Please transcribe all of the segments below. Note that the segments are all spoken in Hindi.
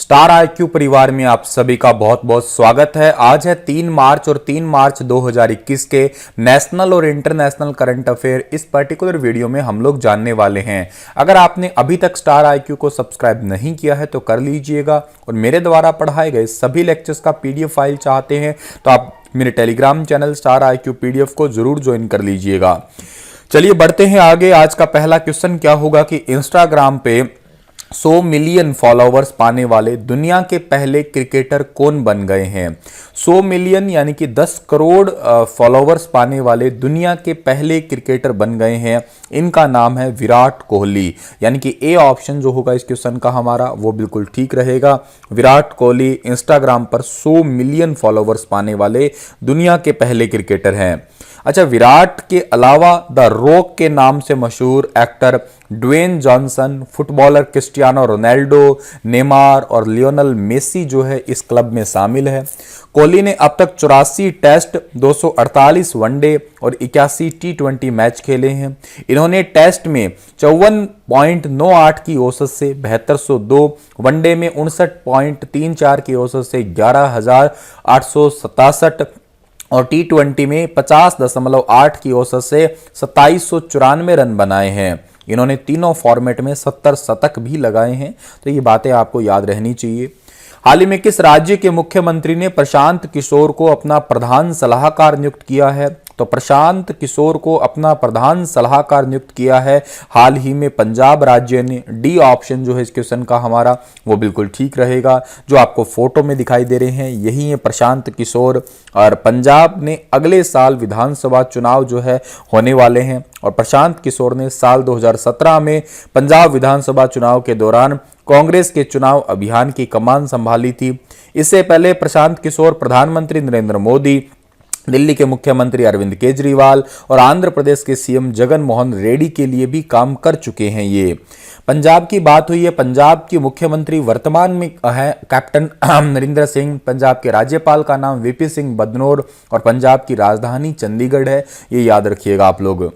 स्टार आईक्यू परिवार में आप सभी का बहुत बहुत स्वागत है। आज है 3 मार्च और 3 मार्च 2021 के नेशनल और इंटरनेशनल करंट अफेयर। इस पर्टिकुलर वीडियो में हम लोग जानने वाले हैं। अगर आपने अभी तक स्टार आईक्यू को सब्सक्राइब नहीं किया है तो कर लीजिएगा, और मेरे द्वारा पढ़ाए गए सभी लेक्चर्स का पीडीएफ फाइल चाहते हैं तो आप मेरे Telegram channel star IQ PDF को जरूर ज्वाइन कर लीजिएगा। चलिए बढ़ते हैं आगे। आज का पहला क्वेश्चन क्या होगा कि इंस्टाग्राम पे 100 मिलियन फॉलोवर्स पाने वाले दुनिया के पहले क्रिकेटर कौन बन गए हैं। 100 मिलियन यानी कि 10 करोड़ फॉलोवर्स पाने वाले दुनिया के पहले क्रिकेटर बन गए हैं। इनका नाम है विराट कोहली, यानी कि ए ऑप्शन जो होगा इस क्वेश्चन का हमारा वो बिल्कुल ठीक रहेगा। विराट कोहली इंस्टाग्राम पर 100 मिलियन फॉलोवर्स पाने वाले दुनिया के पहले क्रिकेटर हैं। अच्छा, विराट के अलावा द रॉक के नाम से मशहूर actor Dwayne Johnson, footballer Cristiano Ronaldo, Neymar और लियोनेल मेसी जो है इस क्लब में शामिल है। कोहली ने अब तक 84 टेस्ट, 248 वनडे और 81 टी20 मैच खेले हैं। इन्होंने टेस्ट में 54.98 की औसत से 7202, वनडे में 59.34 की औसत से 11,867 और टी20 में 50.8 की औसत से 2794 रन बनाए हैं। इन्होंने तीनों फॉर्मेट में 70 शतक भी लगाए हैं, तो ये बातें आपको याद रहनी चाहिए। हाल ही में किस राज्य के मुख्यमंत्री ने प्रशांत किशोर को अपना प्रधान सलाहकार नियुक्त किया है। तो प्रशांत किशोर को अपना प्रधान सलाहकार नियुक्त किया है हाल ही में पंजाब राज्य ने। डी ऑप्शन जो है इस क्वेश्चन का हमारा वो बिल्कुल ठीक रहेगा। जो आपको फोटो में दिखाई दे रहे हैं यही है प्रशांत किशोर, और पंजाब ने अगले साल विधानसभा चुनाव जो है होने वाले हैं, और प्रशांत किशोर ने साल 2017 में पंजाब विधानसभा चुनाव के दौरान कांग्रेस के चुनाव अभियान की कमान संभाली थी। इससे पहले प्रशांत किशोर प्रधानमंत्री नरेंद्र मोदी, दिल्ली के मुख्यमंत्री अरविंद केजरीवाल और आंध्र प्रदेश के सीएम जगन मोहन रेड्डी के लिए भी काम कर चुके हैं। ये पंजाब की बात हुई है। पंजाब के मुख्यमंत्री वर्तमान में है कैप्टन अमरिंदर सिंह, पंजाब के राज्यपाल का नाम वीपी सिंह बदनौर और पंजाब की राजधानी चंडीगढ़ है। ये याद रखिएगा आप लोग।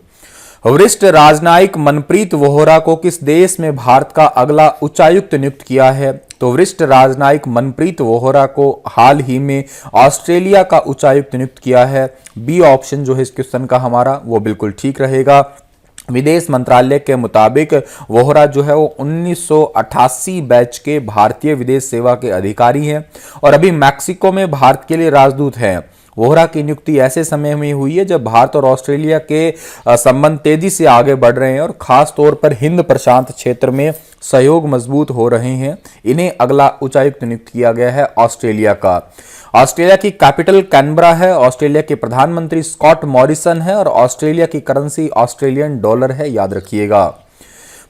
वरिष्ठ राजनयिक मनप्रीत वोहरा को किस देश में भारत का अगला उच्चायुक्त नियुक्त किया है। तो वरिष्ठ राजनयिक मनप्रीत वोहरा को हाल ही में ऑस्ट्रेलिया का उच्चायुक्त नियुक्त किया है। बी ऑप्शन जो है इस क्वेश्चन का हमारा वो बिल्कुल ठीक रहेगा। विदेश मंत्रालय के मुताबिक वोहरा जो है वो 1988 बैच के भारतीय विदेश सेवा के अधिकारी हैं और अभी मैक्सिको में भारत के लिए राजदूत हैं। वोहरा की नियुक्ति ऐसे समय में हुई है जब भारत और ऑस्ट्रेलिया के संबंध तेजी से आगे बढ़ रहे हैं और खास तौर पर हिंद प्रशांत क्षेत्र में सहयोग मजबूत हो रहे हैं। इन्हें अगला उच्चायुक्त नियुक्त किया गया है ऑस्ट्रेलिया का। ऑस्ट्रेलिया की कैपिटल कैनबरा है। ऑस्ट्रेलिया के प्रधानमंत्री स्कॉट मॉरिसन है और ऑस्ट्रेलिया की करेंसी ऑस्ट्रेलियन डॉलर है, याद रखिएगा।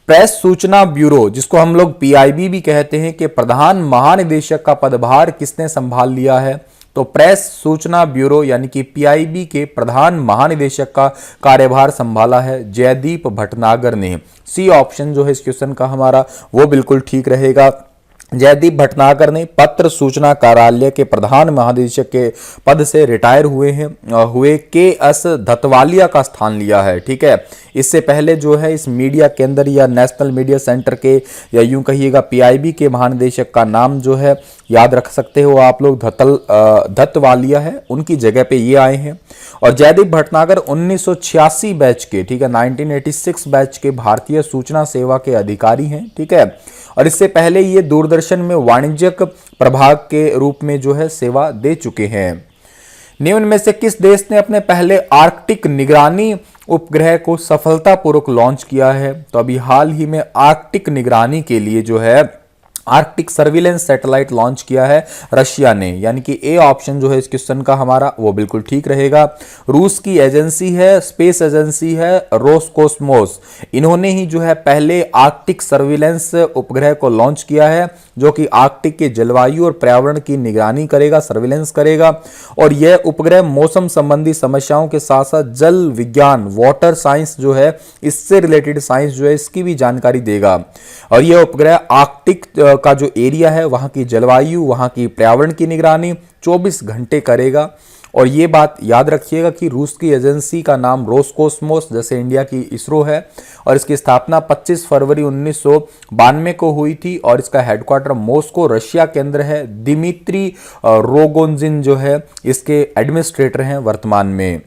प्रेस सूचना ब्यूरो, जिसको हम लोग पीआईबी भी कहते हैं, कि प्रधान महानिदेशक का पदभार किसने संभाल लिया है। तो प्रेस सूचना ब्यूरो यानी कि पीआईबी के प्रधान महानिदेशक का कार्यभार संभाला है जयदीप भटनागर ने। सी ऑप्शन जो है इस क्वेश्चन का हमारा वो बिल्कुल ठीक रहेगा। जयदीप भटनागर ने पत्र सूचना कार्यालय के प्रधान महानिदेशक के पद से रिटायर हुए के एस धतवालिया का स्थान लिया है। ठीक है, इससे पहले जो है इस मीडिया केंद्र या नेशनल मीडिया सेंटर के या यूं कहिएगा पीआईबी के महानिदेशक का नाम जो है याद रख सकते हो आप लोग, धतवालिया है, उनकी जगह पे ये आए हैं। और जयदीप भटनागर 1986 बैच के, ठीक है, 1986 बैच के भारतीय सूचना सेवा के अधिकारी हैं। ठीक है, और इससे पहले ये दूरदर्शन में वाणिज्यिक प्रभाग के रूप में जो है सेवा दे चुके हैं। निम्न में से किस देश ने अपने पहले आर्कटिक निगरानी उपग्रह को सफलतापूर्वक लॉन्च किया है। तो अभी हाल ही में आर्कटिक निगरानी के लिए जो है आर्कटिक सर्विलेंस सैटेलाइट लॉन्च किया है रशिया ने, यानी कि ए ऑप्शन जो है इस क्वेश्चन का हमारा वो बिल्कुल ठीक रहेगा। रूस की एजेंसी है, स्पेस एजेंसी है रोसकोस्मोस, इन्होंने ही जो है पहले आर्कटिक सर्विलेंस उपग्रह को लॉन्च किया है जो कि आर्कटिक के जलवायु और पर्यावरण की निगरानी करेगा, सर्विलेंस करेगा। और यह उपग्रह मौसम संबंधी समस्याओं के साथ साथ जल विज्ञान, वाटर साइंस जो है, इससे रिलेटेड साइंस जो है इसकी भी जानकारी देगा। और यह उपग्रह आर्कटिक का जो एरिया है वहां की जलवायु, वहां की पर्यावरण की निगरानी 24 घंटे करेगा। और ये बात याद रखिएगा कि रूस की एजेंसी का नाम रोसकोस्मोस जैसे इंडिया की इसरो है और इसकी स्थापना 25 फरवरी 1992 को हुई थी और इसका हेडक्वार्टर मॉस्को रशिया के अंदर है। दिमित्री रोगोजिन जो है इसके एडमिनिस्ट्रेटर हैं वर्तमान में।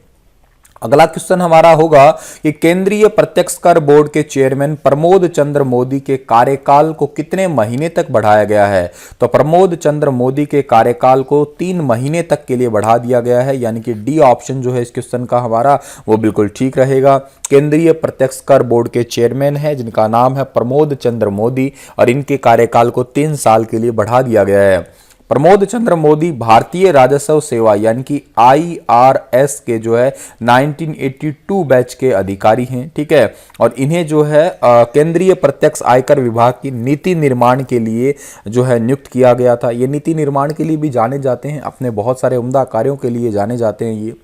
अगला क्वेश्चन हमारा होगा कि केंद्रीय प्रत्यक्ष कर बोर्ड के चेयरमैन प्रमोद चंद्र मोदी के कार्यकाल को कितने महीने तक बढ़ाया गया है? तो प्रमोद चंद्र मोदी के कार्यकाल को 3 महीने तक के लिए बढ़ा दिया गया है, यानी कि डी ऑप्शन जो है इस क्वेश्चन का हमारा वो बिल्कुल ठीक रहेगा। केंद्रीय प्रत्यक्ष कर बोर्ड के चेयरमैन है जिनका नाम है प्रमोद चंद्र मोदी और इनके कार्यकाल को 3 साल के लिए बढ़ा दिया गया है। प्रमोद चंद्र मोदी भारतीय राजस्व सेवा यानी कि IRS के जो है 1982 बैच के अधिकारी हैं, ठीक है। और इन्हें जो है केंद्रीय प्रत्यक्ष आयकर विभाग की नीति निर्माण के लिए जो है नियुक्त किया गया था। ये नीति निर्माण के लिए भी जाने जाते हैं, अपने बहुत सारे उम्दा कार्यों के लिए जाने जाते हैं ये।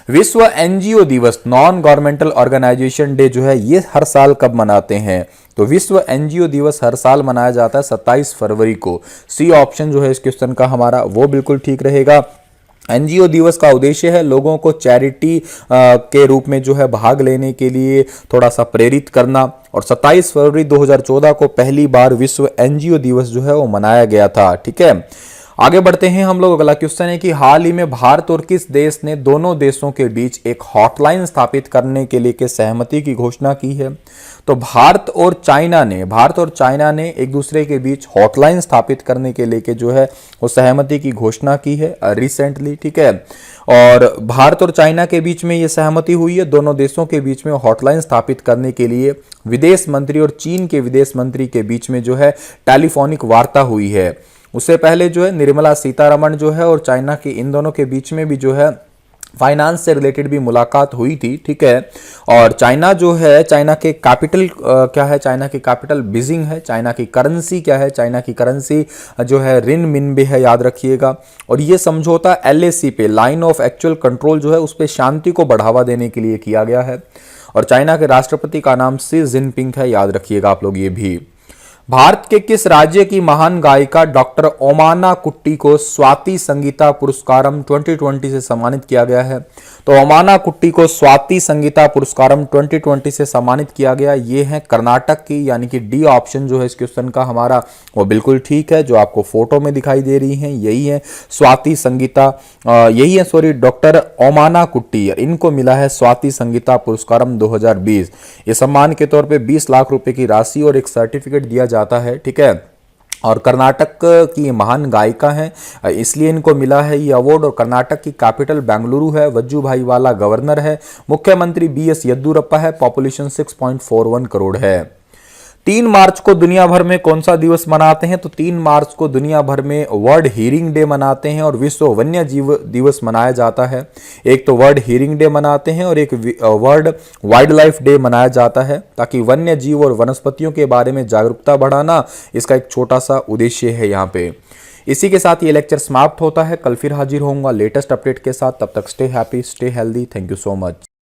विश्व एनजीओ दिवस नॉन गवर्नमेंटल ऑर्गेनाइजेशन डे जो है ये हर साल कब मनाते हैं? तो विश्व एनजीओ दिवस हर साल मनाया जाता है 27 फरवरी को। सी ऑप्शन जो है इस क्वेश्चन का हमारा वो बिल्कुल ठीक रहेगा। एनजीओ दिवस का उद्देश्य है लोगों को चैरिटी के रूप में जो है भाग लेने के लिए थोड़ा सा प्रेरित करना और 27 फरवरी 2014 को पहली बार विश्व एनजीओ दिवस जो है वो मनाया गया था, ठीक है। आगे बढ़ते हैं हम लोग। अगला क्वेश्चन है कि हाल ही में भारत और किस देश ने दोनों देशों के बीच एक हॉटलाइन स्थापित करने के लिए के सहमति की घोषणा की है? तो भारत और चाइना ने एक दूसरे के बीच हॉटलाइन स्थापित करने के लिए के जो है वो सहमति की घोषणा की है रिसेंटली, ठीक है। और भारत और चाइना के बीच में ये सहमति हुई है, दोनों देशों के बीच में हॉटलाइन स्थापित करने के लिए विदेश मंत्री और चीन के विदेश मंत्री के बीच में जो है टेलीफोनिक वार्ता हुई है। उससे पहले जो है निर्मला सीतारमण जो है और चाइना के इन दोनों के बीच में भी जो है फाइनेंस से रिलेटेड भी मुलाकात हुई थी, ठीक है। और चाइना जो है, चाइना के कैपिटल क्या है? चाइना की कैपिटल बीजिंग है। चाइना की करेंसी क्या है? चाइना की करेंसी जो है रिनमिनबे है, याद रखिएगा। और ये समझौता LAC पे लाइन ऑफ एक्चुअल कंट्रोल जो है उस पर शांति को बढ़ावा देने के लिए किया गया है। और चाइना के राष्ट्रपति का नाम शी जिनपिंग है, याद रखिएगा आप लोग ये भी। भारत के किस राज्य की महान गायिका डॉक्टर ओमाना कुट्टी को स्वाति संगीता पुरस्कारम 2020 से सम्मानित किया गया है? तो ओमाना कुट्टी को स्वाति संगीता पुरस्कारम 2020 से सम्मानित किया गया, ये है कर्नाटक की, यानी कि डी ऑप्शन जो है इस क्वेश्चन का हमारा वो बिल्कुल ठीक है। जो आपको फोटो में दिखाई दे रही हैं यही है स्वाति संगीता, यही है सॉरी डॉक्टर ओमाना कुट्टी, इनको मिला है स्वाति संगीता पुरस्कारम 2020। ये सम्मान के तौर पे 20 लाख रुपए की राशि और एक सर्टिफिकेट दिया जाता है, ठीक है। और कर्नाटक की महान गायिका हैं इसलिए इनको मिला है ये अवार्ड। और कर्नाटक की कैपिटल बेंगलुरु है। वजुभाई वाला गवर्नर है। मुख्यमंत्री BS येदियुरप्पा है। पॉपुलेशन 6.41 करोड़ है। 3 मार्च को दुनिया भर में कौन सा दिवस मनाते हैं? तो 3 मार्च को दुनिया भर में वर्ल्ड हियरिंग डे मनाते हैं और विश्व वन्य जीव दिवस मनाया जाता है। एक तो वर्ल्ड हियरिंग डे मनाते हैं और एक वर्ल्ड वाइल्ड लाइफ डे मनाया जाता है, ताकि वन्य जीव और वनस्पतियों के बारे में जागरूकता बढ़ाना इसका एक छोटा सा उद्देश्य है यहाँ पे। इसी के साथ ये लेक्चर समाप्त होता है। कल फिर हाजिर होऊंगा लेटेस्ट अपडेट के साथ। तब तक stay happy, stay healthy. Thank you so much.